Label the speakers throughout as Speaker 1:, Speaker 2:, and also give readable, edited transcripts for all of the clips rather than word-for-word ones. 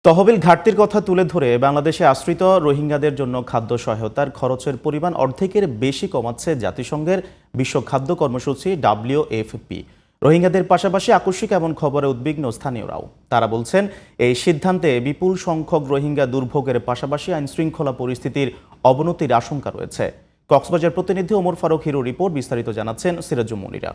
Speaker 1: তহবিল ঘাটতির কথা তুলে ধরে বাংলাদেশে আশ্রিত রোহিঙ্গাদের জন্য খাদ্য সহায়তার খরচের পরিমাণ অর্ধেকের বেশি কমাচ্ছে জাতিসংঘের বিশ্ব খাদ্য কর্মসূচি WFP। রোহিঙ্গাদের পাশাপাশি আকস্মিক এমন খবরে উদ্বিগ্ন স্থানীয়রাও। তারা বলছেন, এই সিদ্ধান্তে বিপুল সংখ্যক রোহিঙ্গা দুর্ভোগের পাশাপাশি আইনশৃঙ্খলা পরিস্থিতির অবনতির আশঙ্কা রয়েছে। কক্সবাজার প্রতিনিধি ওমর ফারুক হিরো রিপোর্ট, বিস্তারিত জানাচ্ছেন সিরাজুম মনিরা।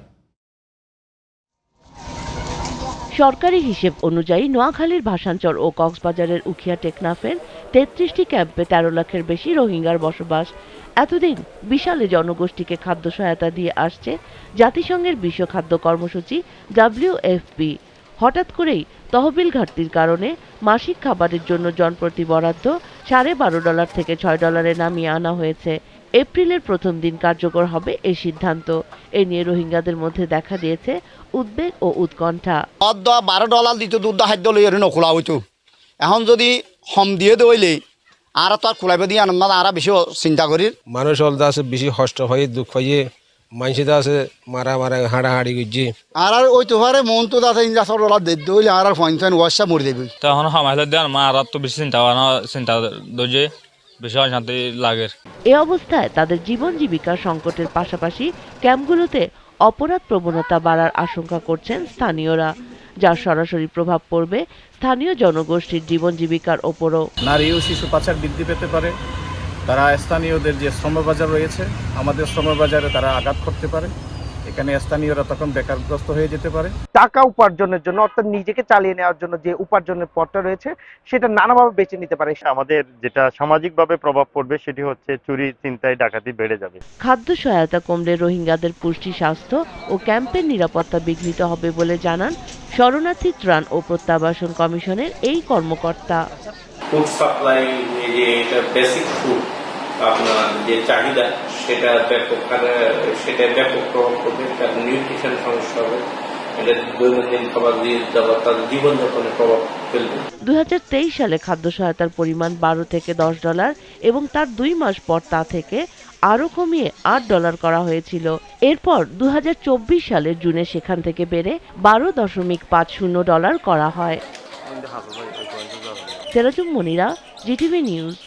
Speaker 2: সরকারি হিসেব অনুযায়ী নোয়াখালীর ভাসানচর ও কক্সবাজারের উখিয়া টেকনাফের ৩৩টি ক্যাম্পে ১৩ লাখের বেশি রোহিঙ্গার বসবাস। এতদিন বিশাল জনগোষ্ঠীকে খাদ্য সহায়তা দিয়ে আসছে জাতিসংঘের বিশ্ব খাদ্য কর্মসূচি WFP। হঠাৎ করেই তহবিল ঘাটতির কারণে মাসিক খাবারের জন্য জনপ্রতি বরাদ্দ $12.৫ থেকে $6 নামিয়ে আনা হয়েছে। এপ্রিলের প্রথম দিন কার্যকর হবে এই সিদ্ধান্ত। এ নিয়ে রোহিঙ্গাদের মধ্যে দেখা দিয়েছে উদ্বেগ ও উৎকণ্ঠা।
Speaker 3: $12 দিত দুধ খাদ্য লই নখোলা হইতো, এখন যদি হম দিয়ে দইলে আর তো আর খোলাইব দিয়ে আনন্দ আর বেশি চিন্তা করি।
Speaker 4: মানুষ অলদা আছে বেশি কষ্ট হয়ে দুঃখ হয়ে মানুষটা আছে মারা মারা হাঁড়াহাঁড়ি করছে।
Speaker 3: আর ওই তো হারে মন তো আছে $10 দিয়ে দইলে আর পঞ্চায়েত ওয়াশা মরে দেবে।
Speaker 5: তখন হামাইলে দেন মা আর তো বেশি চিন্তা দইছে বেশি অশান্তি লাগে।
Speaker 2: এ অবস্থায় তাদের জীবন জীবিকার সংকটের পাশাপাশি ক্যাম্পগুলোতে অপরাধ প্রবণতা বাড়ার আশঙ্কা করছেন স্থানীয়রা, যার সরাসরি প্রভাব পড়বে স্থানীয় জনগোষ্ঠীর জীবন জীবিকার ওপরও।
Speaker 6: নারী ও শিশু পাচার বৃদ্ধি পেতে পারে। তারা স্থানীয়দের যে শ্রমবাজার রয়েছে, আমাদের শ্রমবাজারে তারা আঘাত করতে পারে। এখানে স্থানীয়রা তখন বেকারগ্রস্ত হয়ে যেতে পারে।
Speaker 7: টাকা উপার্জনের জন্য, অর্থাৎ নিজেকে চালিয়ে নেওয়ার জন্য যে উপার্জনের পথটা রয়েছে সেটা নানাভাবে বেছে নিতে পারে।
Speaker 8: আমাদের যেটা সামাজিকভাবে প্রভাব পড়বে সেটি হচ্ছে চুরি, ছিনতাই, ডাকাতি বেড়ে যাবে।
Speaker 2: খাদ্য সহায়তা কমলে রোহিঙ্গাদের পুষ্টি, স্বাস্থ্য ও ক্যাম্পের নিরাপত্তা বিঘ্নিত হবে বলে জানান শরণার্থী ত্রাণ ও প্রত্যাবাসন কমিশনের এই কর্মকর্তা।
Speaker 9: ফুড সাপ্লাই যে এটা বেসিক ফুড আপনার যে চাহিদা সেটা ব্যাপক প্রভাব পড়বে। তার নিউট্রিশন সমস্যা হবে, এটা দৈনন্দিন খাবার দিয়ে যাওয়া তাদের জীবনযাপনে প্রভাব ফেলবে।
Speaker 2: 2023 সালে খাদ্য সহায়তার পরিমাণ $12 থেকে $10 এবং তার 2 মাস পর তা থেকে আরও কমিয়ে $8 করা হয়েছিল। এরপর 2024 সালের জুনে সেখান থেকে বেড়ে $12.50 করা হয়। Sirajum Monira, GTV news.